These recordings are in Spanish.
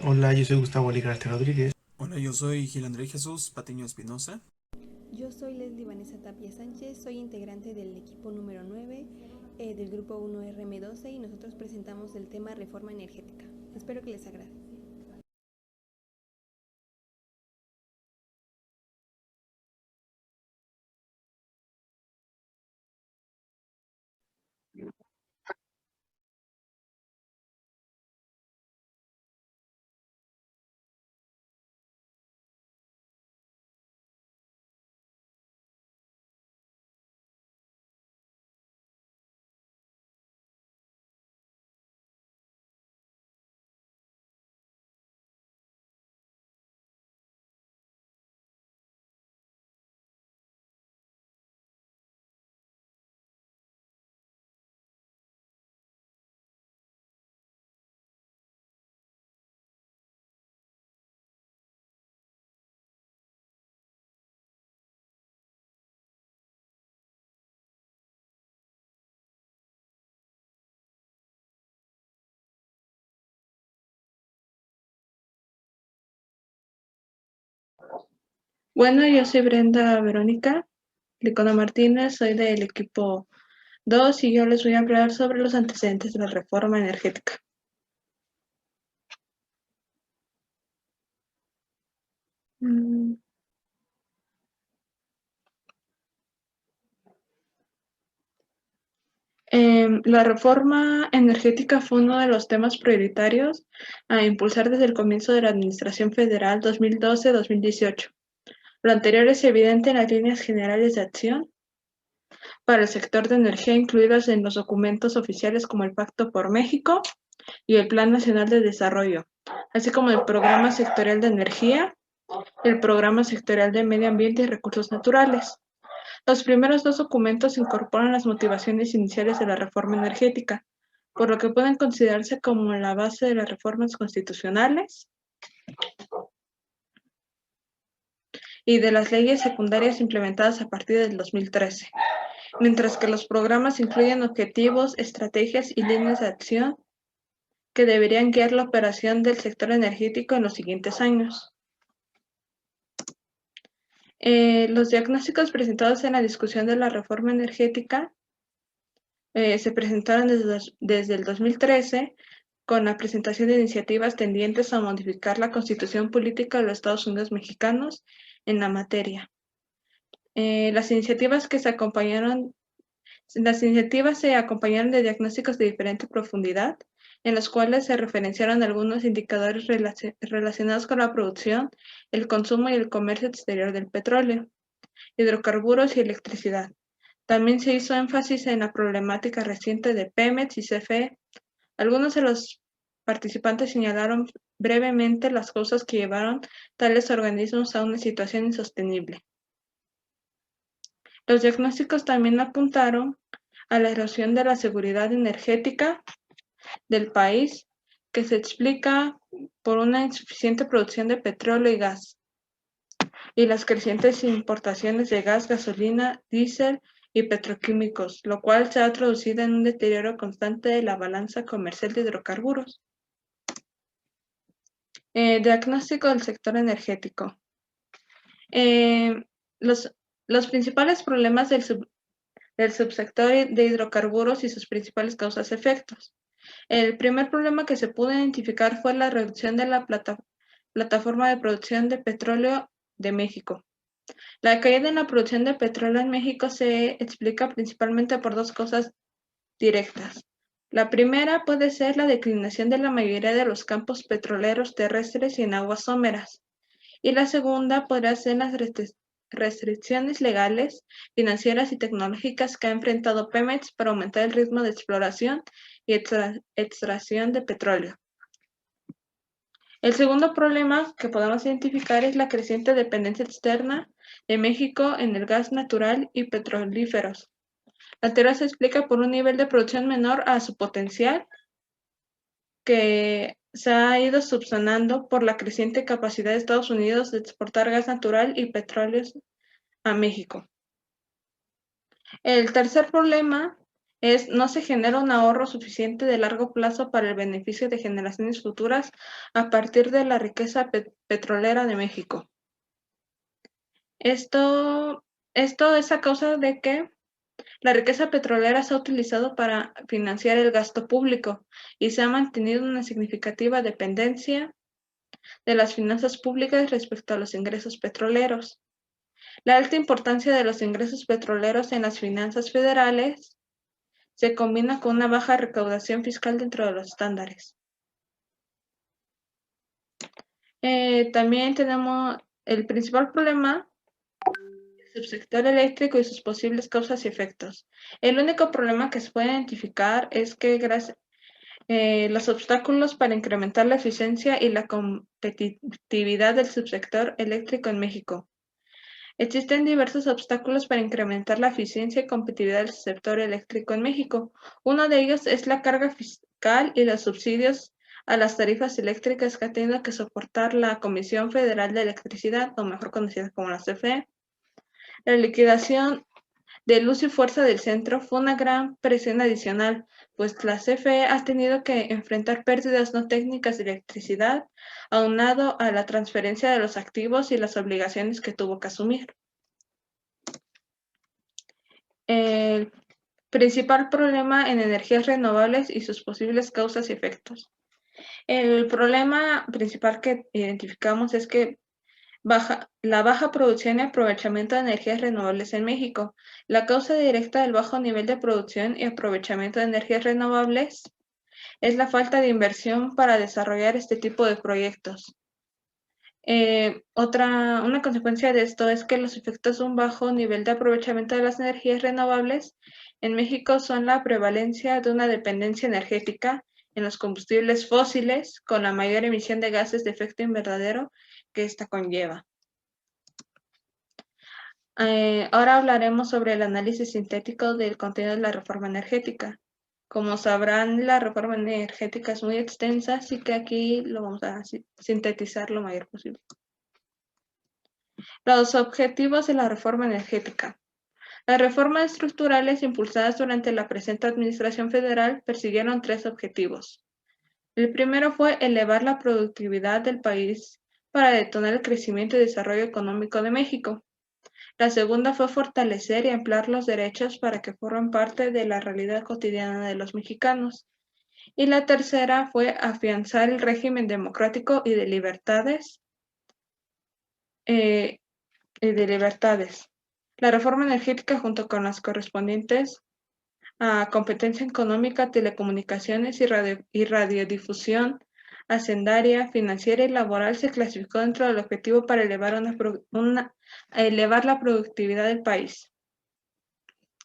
Hola, yo soy Gustavo Alicarte Rodríguez. Hola, yo soy Gil André Jesús Patiño Espinosa. Yo soy Leslie Vanessa Tapia Sánchez, soy integrante del equipo número 9 del grupo 1RM12 y nosotros presentamos el tema reforma energética. Espero que les agrade. Bueno, yo soy Brenda Verónica Licona Martínez, soy del equipo 2 y yo les voy a hablar sobre los antecedentes de la reforma energética. Mm, La reforma energética fue uno de los temas prioritarios a impulsar desde el comienzo de la Administración Federal 2012-2018. Lo anterior es evidente en las líneas generales de acción para el sector de energía incluidas en los documentos oficiales como el Pacto por México y el Plan Nacional de Desarrollo, así como el Programa Sectorial de Energía, el Programa Sectorial de Medio Ambiente y Recursos Naturales. Los primeros dos documentos incorporan las motivaciones iniciales de la reforma energética, por lo que pueden considerarse como la base de las reformas constitucionales y de las leyes secundarias implementadas a partir del 2013, mientras que los programas incluyen objetivos, estrategias y líneas de acción que deberían guiar la operación del sector energético en los siguientes años. Los diagnósticos presentados en la discusión de la reforma energética se presentaron desde el 2013 con la presentación de iniciativas tendientes a modificar la constitución política de los Estados Unidos mexicanos en la materia. Las iniciativas se acompañaron de diagnósticos de diferente profundidad, en los cuales se referenciaron algunos indicadores relacionados con la producción, el consumo y el comercio exterior del petróleo, hidrocarburos y electricidad. También se hizo énfasis en la problemática reciente de Pemex y CFE. Algunos de los participantes señalaron brevemente las causas que llevaron tales organismos a una situación insostenible. Los diagnósticos también apuntaron a la erosión de la seguridad energética del país, que se explica por una insuficiente producción de petróleo y gas, y las crecientes importaciones de gas, gasolina, diésel y petroquímicos, lo cual se ha traducido en un deterioro constante de la balanza comercial de hidrocarburos. Diagnóstico del sector energético. Eh, los, los principales problemas del subsector de hidrocarburos y sus principales causas-efectos. El primer problema que se pudo identificar fue la reducción de la plataforma de producción de petróleo de México. La caída en la producción de petróleo en México se explica principalmente por dos causas directas. La primera puede ser la declinación de la mayoría de los campos petroleros terrestres y en aguas someras. Y la segunda podría ser las restricciones legales, financieras y tecnológicas que ha enfrentado Pemex para aumentar el ritmo de exploración y extracción de petróleo. El segundo problema que podemos identificar es la creciente dependencia externa de México en el gas natural y petrolíferos. La anterior se explica por un nivel de producción menor a su potencial que se ha ido subsanando por la creciente capacidad de Estados Unidos de exportar gas natural y petróleo a México. El tercer problema no se genera un ahorro suficiente de largo plazo para el beneficio de generaciones futuras a partir de la riqueza petrolera de México. Esto es a causa de que la riqueza petrolera se ha utilizado para financiar el gasto público y se ha mantenido una significativa dependencia de las finanzas públicas respecto a los ingresos petroleros. La alta importancia de los ingresos petroleros en las finanzas federales se combina con una baja recaudación fiscal dentro de los estándares. También tenemos el principal problema, el subsector eléctrico y sus posibles causas y efectos. El único problema que se puede identificar es que los obstáculos para incrementar la eficiencia y la competitividad del subsector eléctrico en México. Existen diversos obstáculos para incrementar la eficiencia y competitividad del sector eléctrico en México. Uno de ellos es la carga fiscal y los subsidios a las tarifas eléctricas que ha tenido que soportar la Comisión Federal de Electricidad, o mejor conocida como la CFE. La liquidación de luz y fuerza del centro fue una gran presión adicional, pues la CFE ha tenido que enfrentar pérdidas no técnicas de electricidad, aunado a la transferencia de los activos y las obligaciones que tuvo que asumir. El principal problema en energías renovables y sus posibles causas y efectos. El problema principal que identificamos es que la baja producción y aprovechamiento de energías renovables en México. La causa directa del bajo nivel de producción y aprovechamiento de energías renovables es la falta de inversión para desarrollar este tipo de proyectos. Una consecuencia de esto es que los efectos de un bajo nivel de aprovechamiento de las energías renovables en México son la prevalencia de una dependencia energética en los combustibles fósiles con la mayor emisión de gases de efecto invernadero que esta conlleva. Ahora hablaremos sobre el análisis sintético del contenido de la reforma energética. Como sabrán, la reforma energética es muy extensa, así que aquí lo vamos a sintetizar lo mayor posible. Los objetivos de la reforma energética. Las reformas estructurales impulsadas durante la presente administración federal persiguieron 3 objetivos. El primero fue elevar la productividad del país para detonar el crecimiento y desarrollo económico de México. La segunda fue fortalecer y ampliar los derechos para que formen parte de la realidad cotidiana de los mexicanos. Y la tercera fue afianzar el régimen democrático y de libertades. La reforma energética, junto con las correspondientes a competencia económica, telecomunicaciones y radiodifusión, hacendaria, financiera y laboral, se clasificó dentro del objetivo para elevar la productividad del país.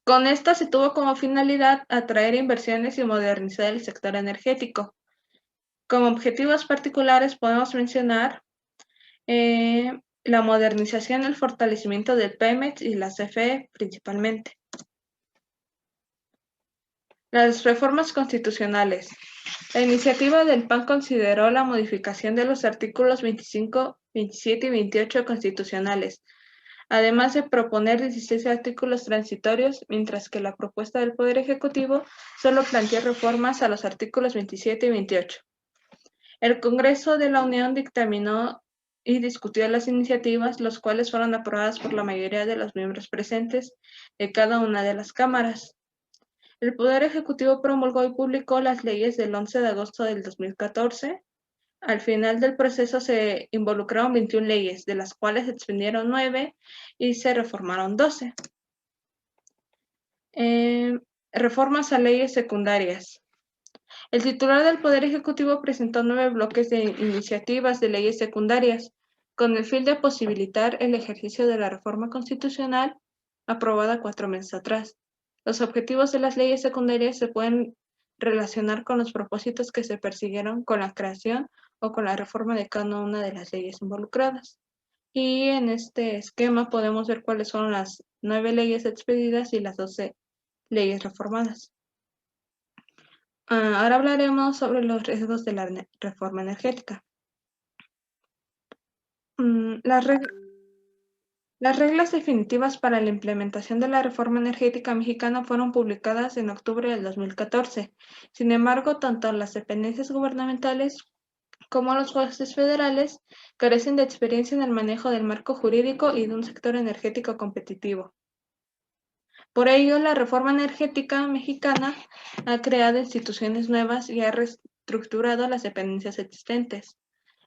Con esta se tuvo como finalidad atraer inversiones y modernizar el sector energético. Como objetivos particulares podemos mencionar la modernización y el fortalecimiento del Pemex y la CFE principalmente. Las reformas constitucionales. La iniciativa del PAN consideró la modificación de los artículos 25, 27 y 28 constitucionales, además de proponer 16 artículos transitorios, mientras que la propuesta del Poder Ejecutivo solo plantea reformas a los artículos 27 y 28. El Congreso de la Unión dictaminó y discutió las iniciativas, las cuales fueron aprobadas por la mayoría de los miembros presentes de cada una de las cámaras. El Poder Ejecutivo promulgó y publicó las leyes del 11 de agosto del 2014. Al final del proceso se involucraron 21 leyes, de las cuales se expidieron 9 y se reformaron 12. Reformas a leyes secundarias. El titular del Poder Ejecutivo presentó 9 bloques de iniciativas de leyes secundarias, con el fin de posibilitar el ejercicio de la reforma constitucional aprobada 4 meses atrás. Los objetivos de las leyes secundarias se pueden relacionar con los propósitos que se persiguieron con la creación o con la reforma de cada una de las leyes involucradas. Y en este esquema podemos ver cuáles son las 9 leyes expedidas y las 12 leyes reformadas. Ahora hablaremos sobre los riesgos de la reforma energética. Las reglas definitivas para la implementación de la reforma energética mexicana fueron publicadas en octubre del 2014. Sin embargo, tanto las dependencias gubernamentales como los jueces federales carecen de experiencia en el manejo del marco jurídico y de un sector energético competitivo. Por ello, la reforma energética mexicana ha creado instituciones nuevas y ha reestructurado las dependencias existentes.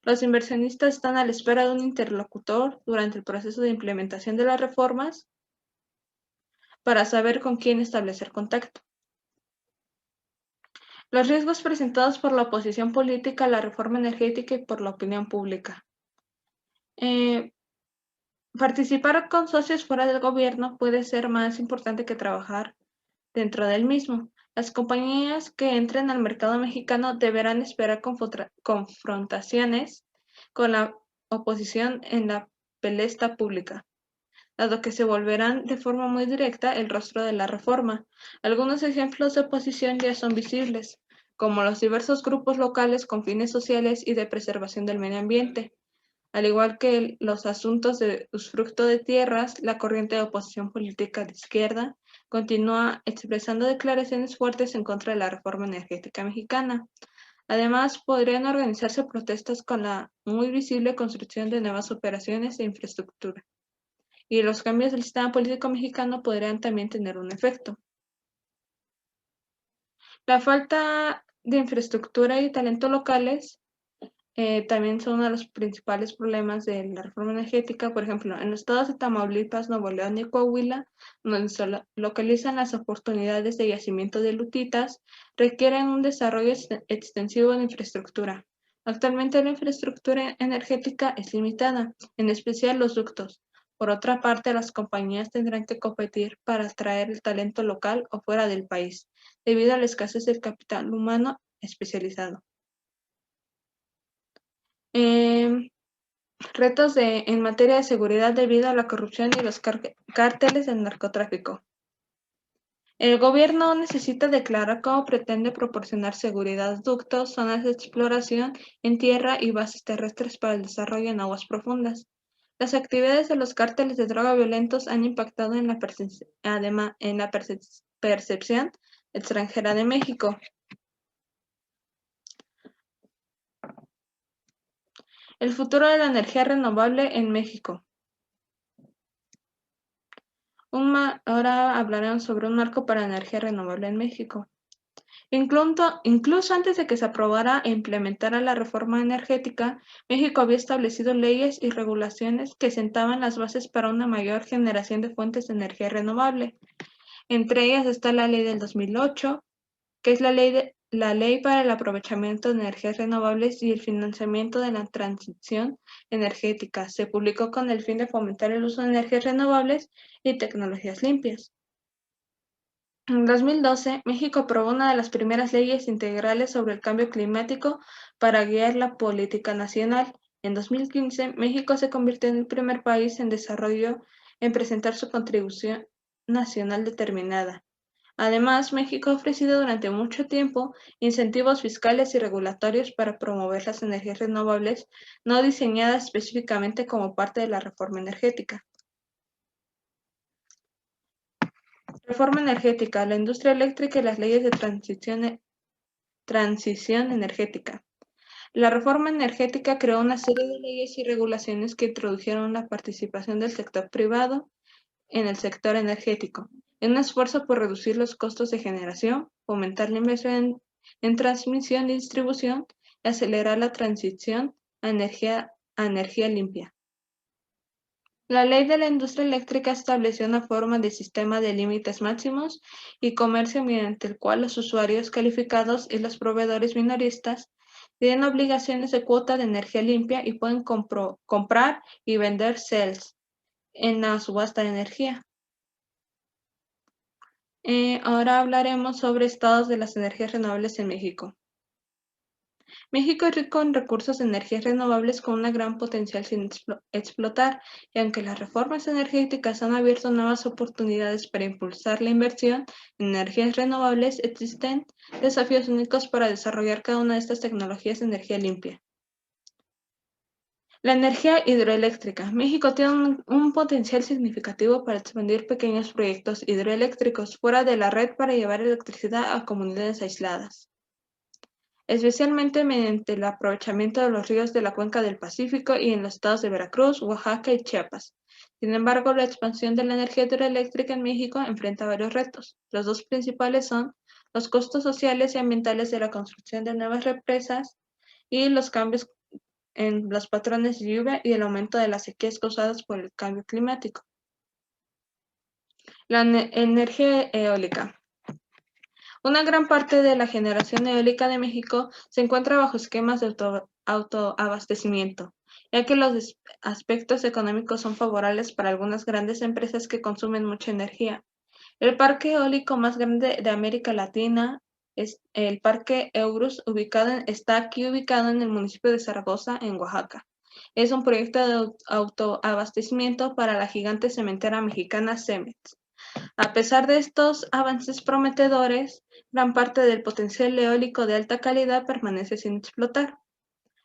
Los inversionistas están a la espera de un interlocutor durante el proceso de implementación de las reformas para saber con quién establecer contacto. Los riesgos presentados por la oposición política a la reforma energética y por la opinión pública. Participar con socios fuera del gobierno puede ser más importante que trabajar dentro del mismo. Las compañías que entren al mercado mexicano deberán esperar confrontaciones con la oposición en la palestra pública, dado que se volverán de forma muy directa el rostro de la reforma. Algunos ejemplos de oposición ya son visibles, como los diversos grupos locales con fines sociales y de preservación del medio ambiente. Al igual que los asuntos de usufructo de tierras, la corriente de oposición política de izquierda continúa expresando declaraciones fuertes en contra de la reforma energética mexicana. Además, podrían organizarse protestas con la muy visible construcción de nuevas operaciones e infraestructura. Y los cambios del sistema político mexicano podrían también tener un efecto. La falta de infraestructura y talento locales también son uno de los principales problemas de la reforma energética. Por ejemplo, en los estados de Tamaulipas, Nuevo León y Coahuila, donde se localizan las oportunidades de yacimiento de lutitas, requieren un desarrollo extensivo de infraestructura. Actualmente la infraestructura energética es limitada, en especial los ductos. Por otra parte, las compañías tendrán que competir para atraer el talento local o fuera del país, debido a la escasez del capital humano especializado. Retos en materia de seguridad debido a la corrupción y los cárteles del narcotráfico. El gobierno necesita declarar cómo pretende proporcionar seguridad, ductos, zonas de exploración en tierra y bases terrestres para el desarrollo en aguas profundas. Las actividades de los cárteles de droga violentos han impactado en la percepción extranjera de México. El futuro de la energía renovable en México. Ahora hablaremos sobre un marco para energía renovable en México. Incluso antes de que se aprobara e implementara la reforma energética, México había establecido leyes y regulaciones que sentaban las bases para una mayor generación de fuentes de energía renovable. Entre ellas está la Ley del 2008, que es la ley para el aprovechamiento de energías renovables y el financiamiento de la transición energética. Se publicó con el fin de fomentar el uso de energías renovables y tecnologías limpias. En 2012, México aprobó una de las primeras leyes integrales sobre el cambio climático para guiar la política nacional. En 2015, México se convirtió en el primer país en desarrollo en presentar su contribución nacional determinada. Además, México ha ofrecido durante mucho tiempo incentivos fiscales y regulatorios para promover las energías renovables no diseñadas específicamente como parte de la reforma energética. Reforma energética, la industria eléctrica y las leyes de transición energética. La reforma energética creó una serie de leyes y regulaciones que introdujeron la participación del sector privado en el sector energético, en un esfuerzo por reducir los costos de generación, fomentar la inversión en transmisión y distribución y acelerar la transición a energía limpia. La ley de la industria eléctrica estableció una forma de sistema de límites máximos y comercio mediante el cual los usuarios calificados y los proveedores minoristas tienen obligaciones de cuota de energía limpia y pueden comprar y vender cells en la subasta de energía. Ahora hablaremos sobre estados de las energías renovables en México. México es rico en recursos de energías renovables con un gran potencial sin explotar, y aunque las reformas energéticas han abierto nuevas oportunidades para impulsar la inversión en energías renovables, existen desafíos únicos para desarrollar cada una de estas tecnologías de energía limpia. La energía hidroeléctrica. México tiene un potencial significativo para expandir pequeños proyectos hidroeléctricos fuera de la red para llevar electricidad a comunidades aisladas, especialmente mediante el aprovechamiento de los ríos de la cuenca del Pacífico y en los estados de Veracruz, Oaxaca y Chiapas. Sin embargo, la expansión de la energía hidroeléctrica en México enfrenta varios retos. Los dos principales son los costos sociales y ambientales de la construcción de nuevas represas y los cambios en los patrones de lluvia y el aumento de las sequías causadas por el cambio climático. La energía eólica. Una gran parte de la generación eólica de México se encuentra bajo esquemas de autoabastecimiento, ya que los aspectos económicos son favorables para algunas grandes empresas que consumen mucha energía. El parque eólico más grande de América Latina es el Parque Eurus, está aquí ubicado en el municipio de Zaragoza, en Oaxaca. Es un proyecto de autoabastecimiento para la gigante cementera mexicana Cemex. A pesar de estos avances prometedores, gran parte del potencial eólico de alta calidad permanece sin explotar.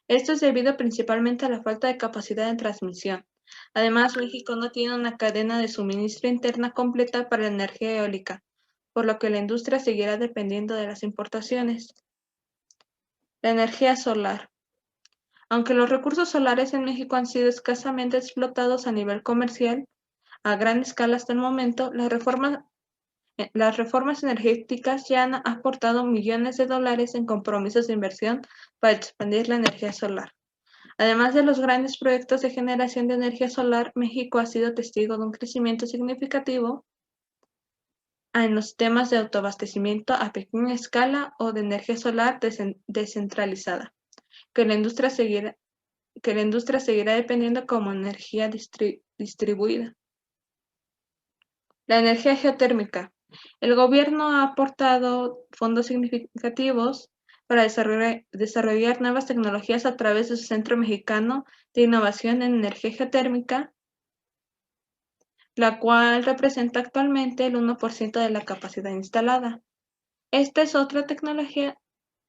Esto es debido principalmente a la falta de capacidad de transmisión. Además, México no tiene una cadena de suministro interna completa para la energía eólica, por lo que la industria seguirá dependiendo de las importaciones. La energía solar. Aunque los recursos solares en México han sido escasamente explotados a nivel comercial, a gran escala hasta el momento, las reformas energéticas ya han aportado millones de dólares en compromisos de inversión para expandir la energía solar. Además de los grandes proyectos de generación de energía solar, México ha sido testigo de un crecimiento significativo en los temas de autoabastecimiento a pequeña escala o de energía solar descentralizada, que la industria seguirá dependiendo como energía distribuida. La energía geotérmica. El gobierno ha aportado fondos significativos para desarrollar nuevas tecnologías a través de su Centro Mexicano de Innovación en Energía Geotérmica, la cual representa actualmente el 1% de la capacidad instalada. Esta es otra tecnología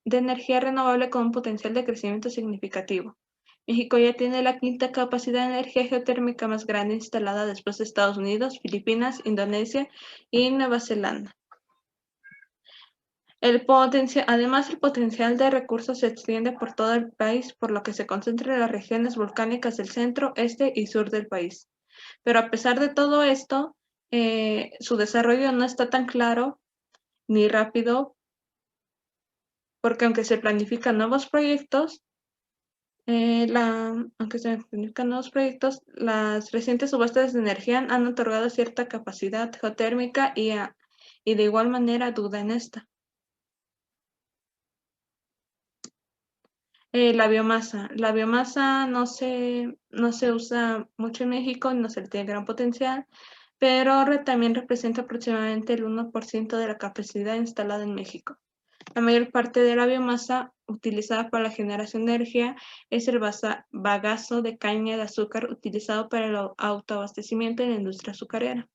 de energía renovable con un potencial de crecimiento significativo. México ya tiene la quinta capacidad de energía geotérmica más grande instalada después de Estados Unidos, Filipinas, Indonesia y Nueva Zelanda. Además, el potencial de recursos se extiende por todo el país, por lo que se concentra en las regiones volcánicas del centro, este y sur del país. Pero a pesar de todo esto, su desarrollo no está tan claro ni rápido, porque aunque se planifican nuevos proyectos, las recientes subastas de energía han otorgado cierta capacidad geotérmica y de igual manera duda en esta. La biomasa. La biomasa no se usa mucho en México, no se tiene gran potencial, pero también representa aproximadamente el 1% de la capacidad instalada en México. La mayor parte de la biomasa utilizada para la generación de energía es el bagazo de caña de azúcar utilizado para el autoabastecimiento en la industria azucarera.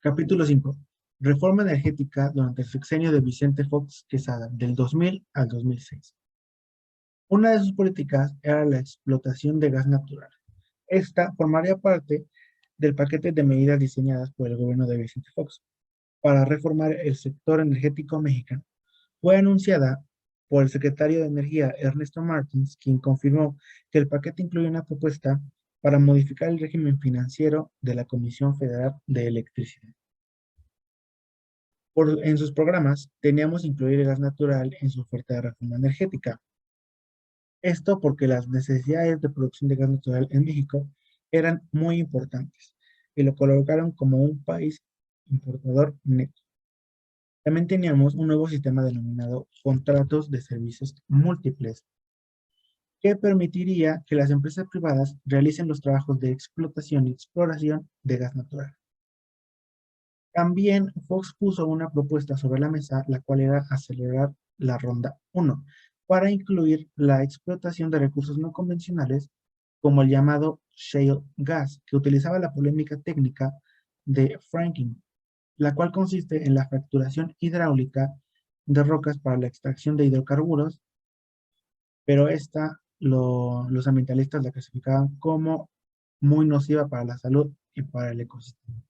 Capítulo 5. Reforma energética durante el sexenio de Vicente Fox Quesada, del 2000 al 2006. Una de sus políticas era la explotación de gas natural. Esta formaría parte del paquete de medidas diseñadas por el gobierno de Vicente Fox para reformar el sector energético mexicano. Fue anunciada por el secretario de Energía, Ernesto Martins, quien confirmó que el paquete incluye una propuesta para modificar el régimen financiero de la Comisión Federal de Electricidad. En sus programas teníamos incluir el gas natural en su oferta de reforma energética. Esto porque las necesidades de producción de gas natural en México eran muy importantes y lo colocaron como un país importador neto. También teníamos un nuevo sistema denominado contratos de servicios múltiples, que permitiría que las empresas privadas realicen los trabajos de explotación y exploración de gas natural. También Fox puso una propuesta sobre la mesa, la cual era acelerar la ronda 1, para incluir la explotación de recursos no convencionales como el llamado shale gas, que utilizaba la polémica técnica de fracking, la cual consiste en la fracturación hidráulica de rocas para la extracción de hidrocarburos, pero los ambientalistas la clasificaban como muy nociva para la salud y para el ecosistema.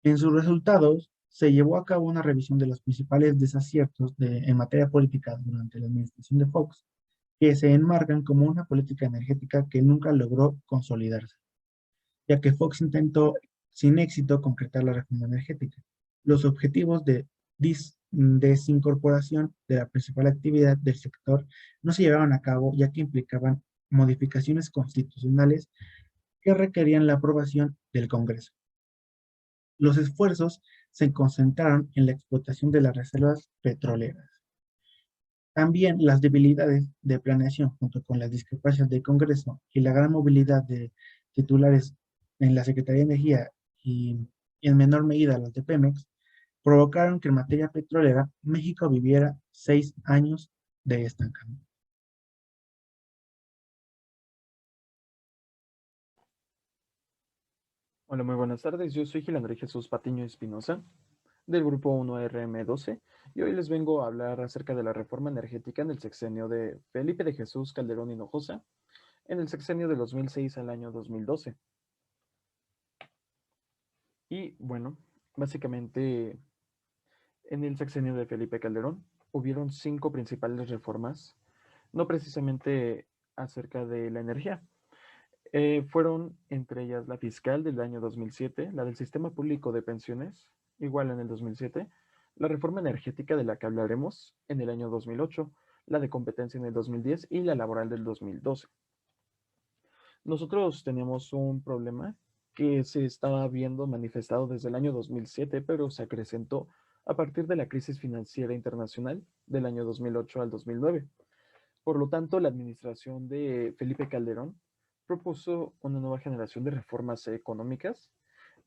En sus resultados, se llevó a cabo una revisión de los principales desaciertos en materia política durante la administración de Fox, que se enmarcan como una política energética que nunca logró consolidarse, ya que Fox intentó sin éxito concretar la reforma energética. Los objetivos de desincorporación de la principal actividad del sector no se llevaban a cabo, ya que implicaban modificaciones constitucionales que requerían la aprobación del Congreso. Los esfuerzos se concentraron en la explotación de las reservas petroleras. También las debilidades de planeación junto con las discrepancias del Congreso y la gran movilidad de titulares en la Secretaría de Energía y en menor medida las de Pemex, provocaron que en materia petrolera México viviera 6 años de estancamiento. Hola, muy buenas tardes. Yo soy Gil Andrés Jesús Patiño Espinosa, del grupo 1RM12, y hoy les vengo a hablar acerca de la reforma energética en el sexenio de Felipe de Jesús Calderón Hinojosa, en el sexenio de 2006 al año 2012. Y bueno, básicamente en el sexenio de Felipe Calderón hubieron 5 principales reformas, no precisamente acerca de la energía. Fueron entre ellas la fiscal del año 2007, la del sistema público de pensiones, igual en el 2007, la reforma energética de la que hablaremos en el año 2008, la de competencia en el 2010 y la laboral del 2012. Nosotros tenemos un problema que se estaba viendo manifestado desde el año 2007, pero se acrecentó a partir de la crisis financiera internacional del año 2008 al 2009. Por lo tanto, la administración de Felipe Calderón propuso una nueva generación de reformas económicas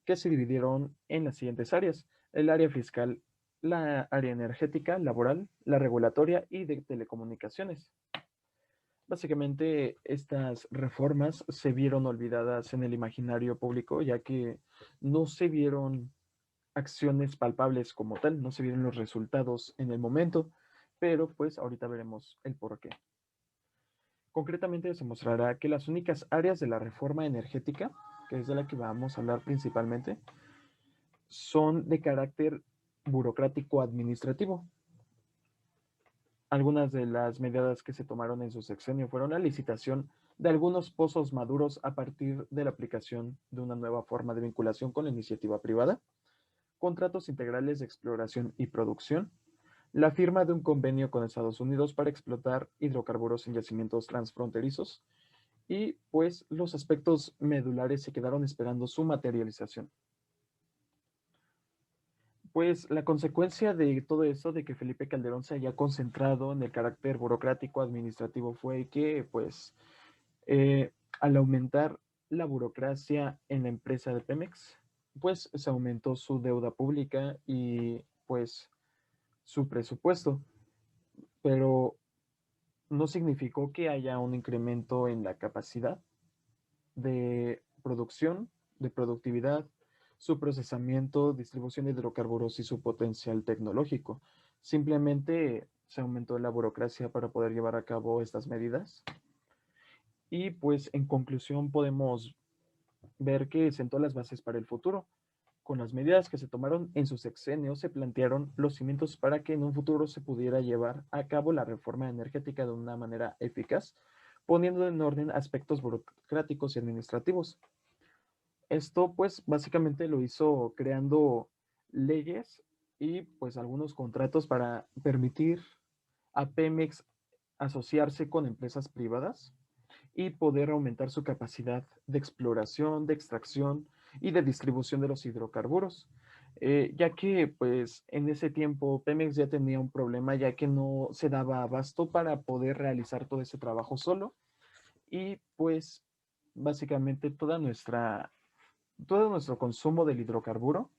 que se dividieron en las siguientes áreas: el área fiscal, la área energética, laboral, la regulatoria y de telecomunicaciones. Básicamente, estas reformas se vieron olvidadas en el imaginario público, ya que no se vieron acciones palpables como tal, no se vieron los resultados en el momento, pero pues ahorita veremos el porqué. Concretamente se mostrará que las únicas áreas de la reforma energética, que es de la que vamos a hablar principalmente, son de carácter burocrático administrativo. Algunas de las medidas que se tomaron en su sexenio fueron la licitación de algunos pozos maduros a partir de la aplicación de una nueva forma de vinculación con la iniciativa privada, contratos integrales de exploración y producción, la firma de un convenio con Estados Unidos para explotar hidrocarburos en yacimientos transfronterizos, y pues los aspectos medulares se quedaron esperando su materialización. Pues la consecuencia de todo esto, de que Felipe Calderón se haya concentrado en el carácter burocrático administrativo, fue que pues al aumentar la burocracia en la empresa de Pemex, pues se aumentó su deuda pública y pues su presupuesto, pero no significó que haya un incremento en la capacidad de producción, de productividad, su procesamiento, distribución de hidrocarburos y su potencial tecnológico. Simplemente se aumentó la burocracia para poder llevar a cabo estas medidas. Y pues en conclusión podemos ver que sentó las bases para el futuro. Con las medidas que se tomaron en su sexenio, se plantearon los cimientos para que en un futuro se pudiera llevar a cabo la reforma energética de una manera eficaz, poniendo en orden aspectos burocráticos y administrativos. Esto pues básicamente lo hizo creando leyes y pues algunos contratos para permitir a Pemex asociarse con empresas privadas y poder aumentar su capacidad de exploración, de extracción y de distribución de los hidrocarburos, ya que pues en ese tiempo Pemex ya tenía un problema, ya que no se daba abasto para poder realizar todo ese trabajo solo, y pues básicamente todo nuestro consumo del hidrocarburo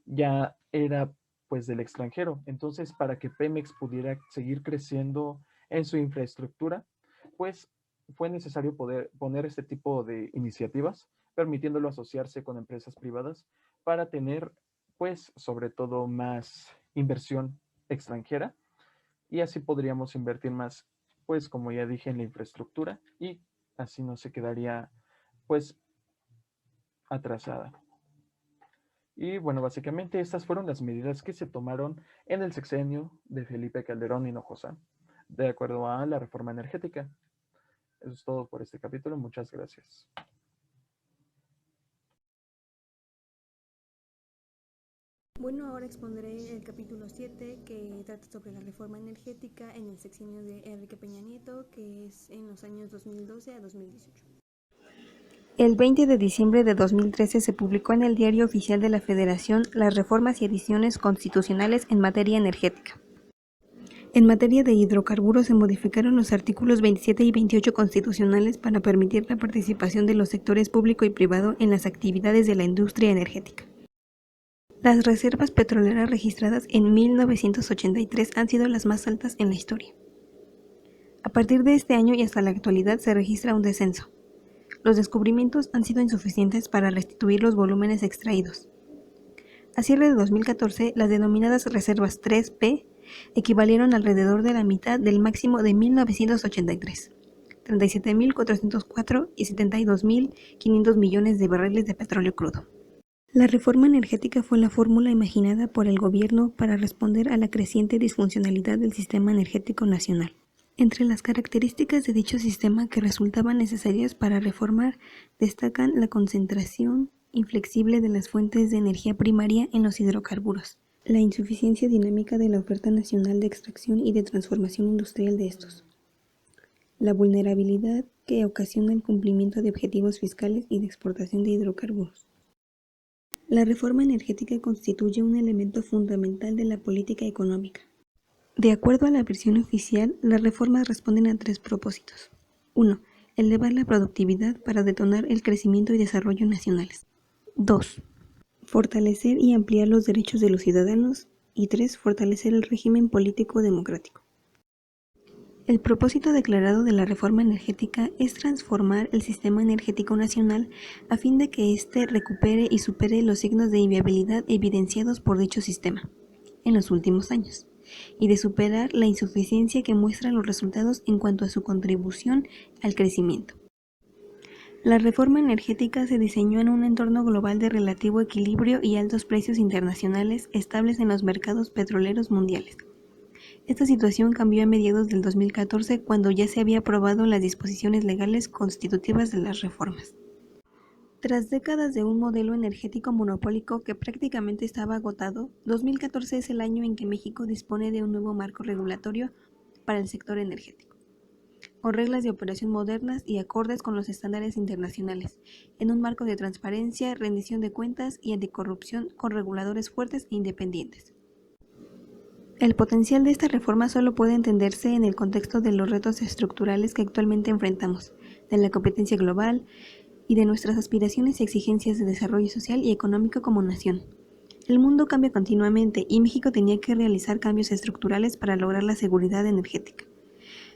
ya era pues del extranjero. Entonces, para que Pemex pudiera seguir creciendo en su infraestructura, pues fue necesario poner este tipo de iniciativas, permitiéndolo asociarse con empresas privadas para tener, pues, sobre todo más inversión extranjera y así podríamos invertir más, pues, como ya dije, en la infraestructura y así no se quedaría, pues, atrasada. Y bueno, básicamente estas fueron las medidas que se tomaron en el sexenio de Felipe Calderón Hinojosa, de acuerdo a la reforma energética. Eso es todo por este capítulo. Muchas gracias. Bueno, ahora expondré el capítulo 7 que trata sobre la reforma energética en el sexenio de Enrique Peña Nieto, que es en los años 2012 a 2018. El 20 de diciembre de 2013 se publicó en el Diario Oficial de la Federación las reformas y adiciones constitucionales en materia energética. En materia de hidrocarburos se modificaron los artículos 27 y 28 constitucionales para permitir la participación de los sectores público y privado en las actividades de la industria energética. Las reservas petroleras registradas en 1983 han sido las más altas en la historia. A partir de este año y hasta la actualidad se registra un descenso. Los descubrimientos han sido insuficientes para restituir los volúmenes extraídos. A cierre de 2014, las denominadas reservas 3P equivalieron alrededor de la mitad del máximo de 1983, 37.404 y 72.500 millones de barriles de petróleo crudo. La reforma energética fue la fórmula imaginada por el gobierno para responder a la creciente disfuncionalidad del sistema energético nacional. Entre las características de dicho sistema que resultaban necesarias para reformar destacan la concentración inflexible de las fuentes de energía primaria en los hidrocarburos, la insuficiencia dinámica de la oferta nacional de extracción y de transformación industrial de estos, la vulnerabilidad que ocasiona el cumplimiento de objetivos fiscales y de exportación de hidrocarburos. La reforma energética constituye un elemento fundamental de la política económica. De acuerdo a la versión oficial, las reformas responden a 3 propósitos. 1. Elevar la productividad para detonar el crecimiento y desarrollo nacionales. 2. Fortalecer y ampliar los derechos de los ciudadanos. Y 3. Fortalecer el régimen político democrático. El propósito declarado de la reforma energética es transformar el sistema energético nacional a fin de que éste recupere y supere los signos de inviabilidad evidenciados por dicho sistema en los últimos años, y de superar la insuficiencia que muestran los resultados en cuanto a su contribución al crecimiento. La reforma energética se diseñó en un entorno global de relativo equilibrio y altos precios internacionales estables en los mercados petroleros mundiales. Esta situación cambió a mediados del 2014 cuando ya se había aprobado las disposiciones legales constitutivas de las reformas. Tras décadas de un modelo energético monopólico que prácticamente estaba agotado, 2014 es el año en que México dispone de un nuevo marco regulatorio para el sector energético, con reglas de operación modernas y acordes con los estándares internacionales, en un marco de transparencia, rendición de cuentas y anticorrupción con reguladores fuertes e independientes. El potencial de esta reforma solo puede entenderse en el contexto de los retos estructurales que actualmente enfrentamos, de la competencia global y de nuestras aspiraciones y exigencias de desarrollo social y económico como nación. El mundo cambia continuamente y México tenía que realizar cambios estructurales para lograr la seguridad energética,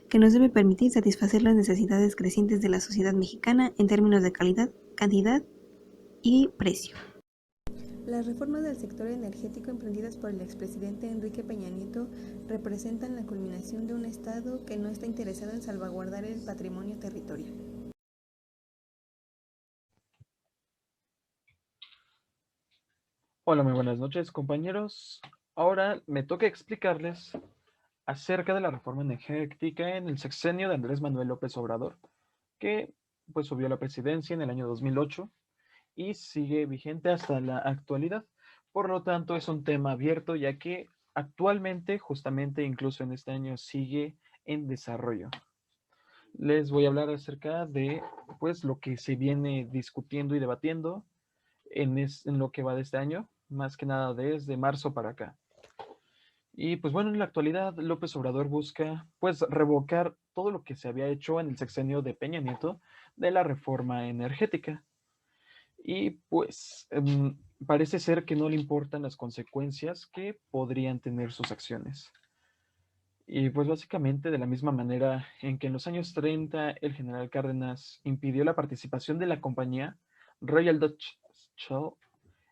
que nos debe permitir satisfacer las necesidades crecientes de la sociedad mexicana en términos de calidad, cantidad y precio. Las reformas del sector energético emprendidas por el expresidente Enrique Peña Nieto representan la culminación de un Estado que no está interesado en salvaguardar el patrimonio territorial. Hola, muy buenas noches, compañeros. Ahora me toca explicarles acerca de la reforma energética en el sexenio de Andrés Manuel López Obrador, que pues subió a la presidencia en el año 2008 y sigue vigente hasta la actualidad. Por lo tanto, es un tema abierto, ya que actualmente, justamente incluso en este año, sigue en desarrollo. Les voy a hablar acerca de pues lo que se viene discutiendo y debatiendo en lo que va de este año, más que nada desde marzo para acá. Y pues bueno, en la actualidad López Obrador busca pues revocar todo lo que se había hecho en el sexenio de Peña Nieto de la reforma energética. Y pues parece ser que no le importan las consecuencias que podrían tener sus acciones. Y pues básicamente de la misma manera en que en los años 30 el general Cárdenas impidió la participación de la compañía Royal Dutch Shell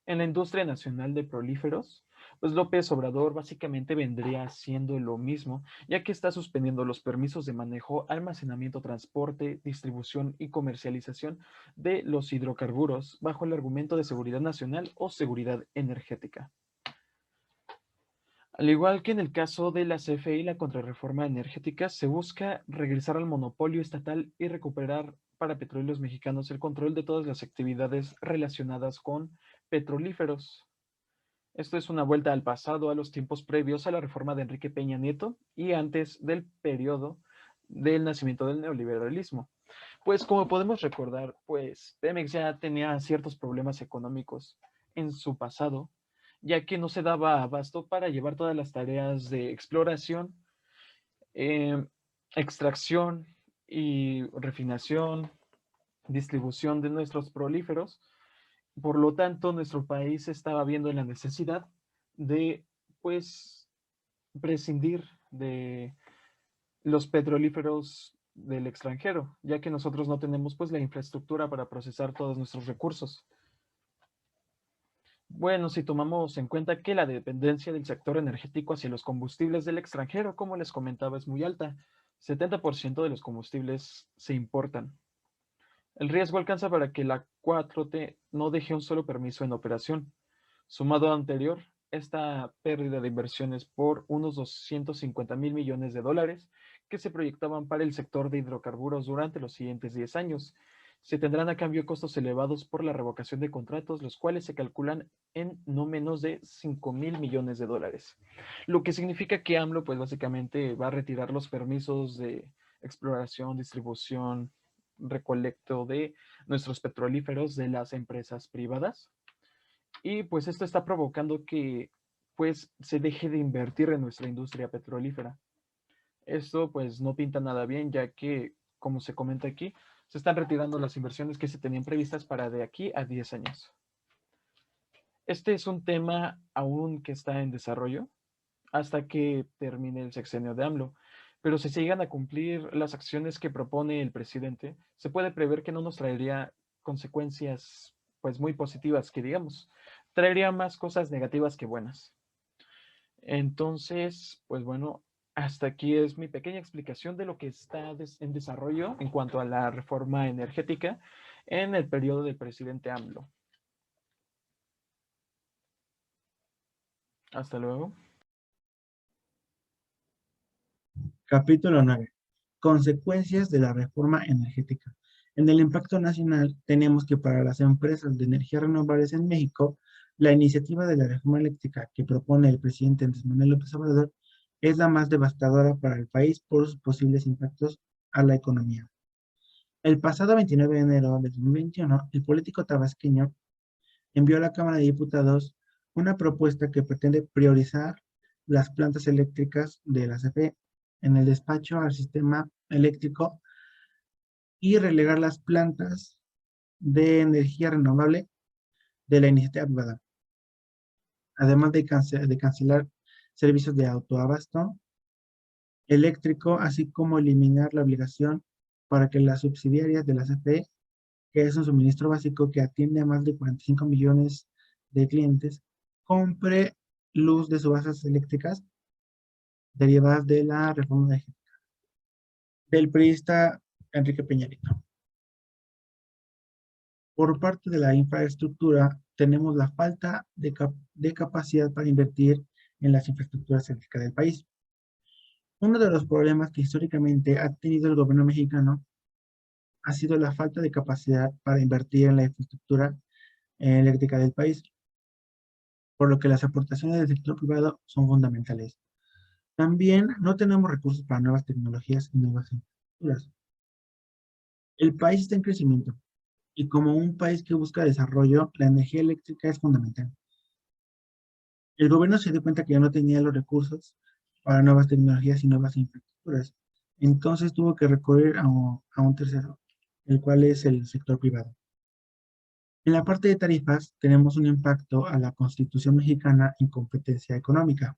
en la industria nacional de prolíferos, pues López Obrador básicamente vendría haciendo lo mismo, ya que está suspendiendo los permisos de manejo, almacenamiento, transporte, distribución y comercialización de los hidrocarburos bajo el argumento de seguridad nacional o seguridad energética. Al igual que en el caso de la CFE y la contrarreforma energética, se busca regresar al monopolio estatal y recuperar para Petróleos Mexicanos el control de todas las actividades relacionadas con petrolíferos. Esto es una vuelta al pasado, a los tiempos previos a la reforma de Enrique Peña Nieto y antes del periodo del nacimiento del neoliberalismo. Pues como podemos recordar, pues Pemex ya tenía ciertos problemas económicos en su pasado, ya que no se daba abasto para llevar todas las tareas de exploración, eh, extracción y refinación, distribución de nuestros prolíferos. Por lo tanto, nuestro país estaba viendo la necesidad de, pues, prescindir de los petrolíferos del extranjero, ya que nosotros no tenemos, pues, la infraestructura para procesar todos nuestros recursos. Bueno, si tomamos en cuenta que la dependencia del sector energético hacia los combustibles del extranjero, como les comentaba, es muy alta, 70% de los combustibles se importan. El riesgo alcanza para que la 4T no deje un solo permiso en operación. Sumado a anterior, esta pérdida de inversiones por unos 250,000 millones de dólares que se proyectaban para el sector de hidrocarburos durante los siguientes 10 años. Se tendrán a cambio costos elevados por la revocación de contratos, los cuales se calculan en no menos de 5,000 millones de dólares. Lo que significa que AMLO, pues básicamente va a retirar los permisos de exploración, distribución, recolecto de nuestros petrolíferos de las empresas privadas. Y pues esto está provocando que pues se deje de invertir en nuestra industria petrolífera. Esto pues no pinta nada bien, ya que, como se comenta aquí, se están retirando las inversiones que se tenían previstas para de aquí a 10 años. Este es un tema aún que está en desarrollo hasta que termine el sexenio de AMLO. Pero si se llegan a cumplir las acciones que propone el presidente, se puede prever que no nos traería consecuencias pues muy positivas, que digamos, traería más cosas negativas que buenas. Entonces, pues bueno, hasta aquí es mi pequeña explicación de lo que está en desarrollo en cuanto a la reforma energética en el periodo del presidente AMLO. Hasta luego. Capítulo 9. Consecuencias de la reforma energética. En el impacto nacional, tenemos que para las empresas de energías renovables en México, la iniciativa de la reforma eléctrica que propone el presidente Andrés Manuel López Obrador es la más devastadora para el país por sus posibles impactos a la economía. El pasado 29 de enero de 2021, el político tabasqueño envió a la Cámara de Diputados una propuesta que pretende priorizar las plantas eléctricas de la CFE en el despacho al sistema eléctrico y relegar las plantas de energía renovable de la iniciativa privada, además de cancelar servicios de autoabasto eléctrico, así como eliminar la obligación para que las subsidiarias de la CFE, que es un suministro básico que atiende a más de 45 millones de clientes, compre luz de subastas eléctricas derivadas de la reforma energética del priista Enrique Peña Nieto. Por parte de la infraestructura, tenemos la falta de capacidad para invertir en las infraestructuras eléctricas del país. Uno de los problemas que históricamente ha tenido el gobierno mexicano ha sido la falta de capacidad para invertir en la infraestructura eléctrica del país, por lo que las aportaciones del sector privado son fundamentales. También no tenemos recursos para nuevas tecnologías y nuevas infraestructuras. El país está en crecimiento y como un país que busca desarrollo, la energía eléctrica es fundamental. El gobierno se dio cuenta que ya no tenía los recursos para nuevas tecnologías y nuevas infraestructuras. Entonces tuvo que recurrir a un tercero, el cual es el sector privado. En la parte de tarifas tenemos un impacto a la Constitución mexicana en competencia económica.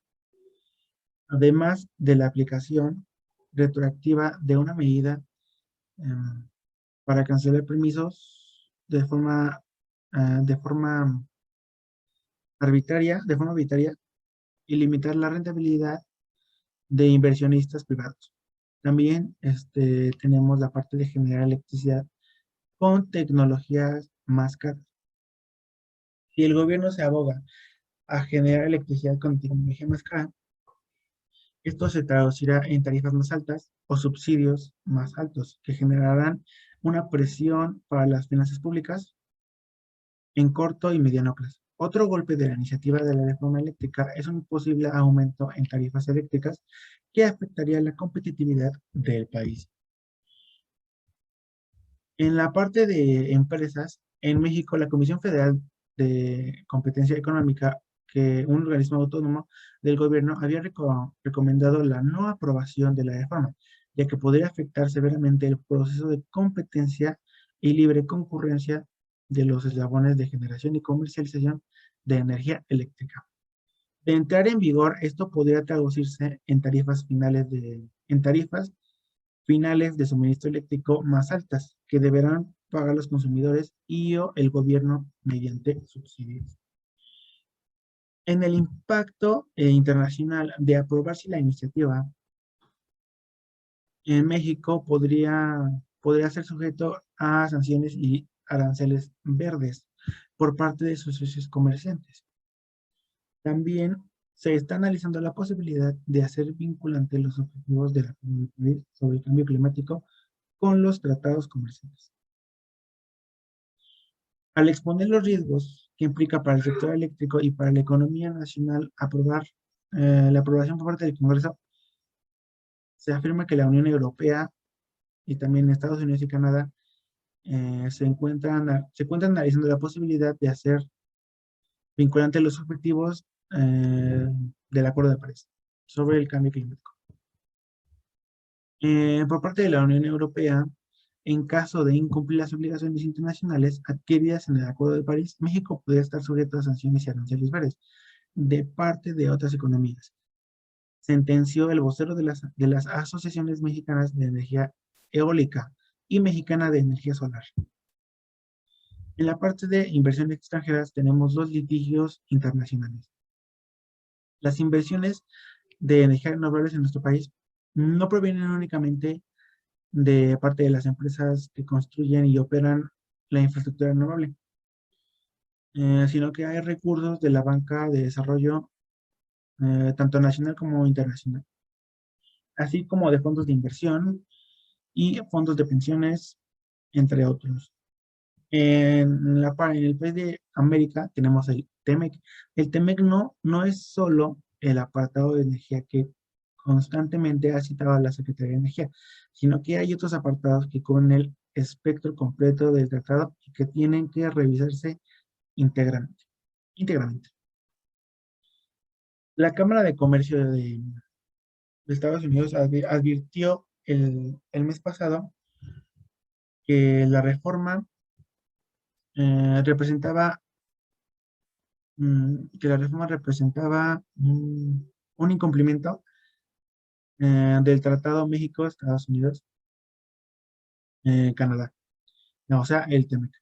además de la aplicación retroactiva de una medida para cancelar permisos de forma arbitraria y limitar la rentabilidad de inversionistas privados. También tenemos la parte de generar electricidad con tecnologías más caras. Si el gobierno se aboga a generar electricidad con tecnología más cara, esto se traducirá en tarifas más altas o subsidios más altos que generarán una presión para las finanzas públicas en corto y mediano plazo. Otro golpe de la iniciativa de la reforma eléctrica es un posible aumento en tarifas eléctricas que afectaría la competitividad del país. En la parte de empresas, en México, la Comisión Federal de Competencia Económica, que un organismo autónomo del gobierno, había recomendado la no aprobación de la reforma, ya que podría afectar severamente el proceso de competencia y libre concurrencia de los eslabones de generación y comercialización de energía eléctrica. De entrar en vigor, esto podría traducirse en tarifas finales de suministro eléctrico más altas que deberán pagar los consumidores y o el gobierno mediante subsidios. En el impacto internacional de aprobarse la iniciativa, en México podría ser sujeto a sanciones y aranceles verdes por parte de sus socios comerciantes. También se está analizando la posibilidad de hacer vinculantes los objetivos de la Comunidad de París sobre el cambio climático con los tratados comerciales. Al exponer los riesgos que implica para el sector eléctrico y para la economía nacional la aprobación por parte del Congreso, se afirma que la Unión Europea y también Estados Unidos y Canadá se encuentran analizando la posibilidad de hacer vinculantes los objetivos del Acuerdo de París sobre el cambio climático. Por parte de la Unión Europea, en caso de incumplir las obligaciones internacionales adquiridas en el Acuerdo de París, México podría estar sujeto a sanciones y aranceles verdes de parte de otras economías. Sentenció el vocero de las asociaciones mexicanas de energía eólica y mexicana de energía solar. En la parte de inversiones extranjeras tenemos dos litigios internacionales. Las inversiones de energías renovables en nuestro país no provienen únicamente de parte de las empresas que construyen y operan la infraestructura renovable, sino que hay recursos de la banca de desarrollo, tanto nacional como internacional, así como de fondos de inversión y fondos de pensiones, entre otros. En el país de América tenemos el TEMEC. El TEMEC no es solo el apartado de energía que constantemente ha citado la Secretaría de Energía, sino que hay otros apartados que cubren el espectro completo del tratado y que tienen que revisarse íntegramente. La Cámara de Comercio de Estados Unidos advirtió el mes pasado que la reforma representaba un incumplimiento del Tratado México, Estados Unidos, Canadá, no, o sea, el TEMEC.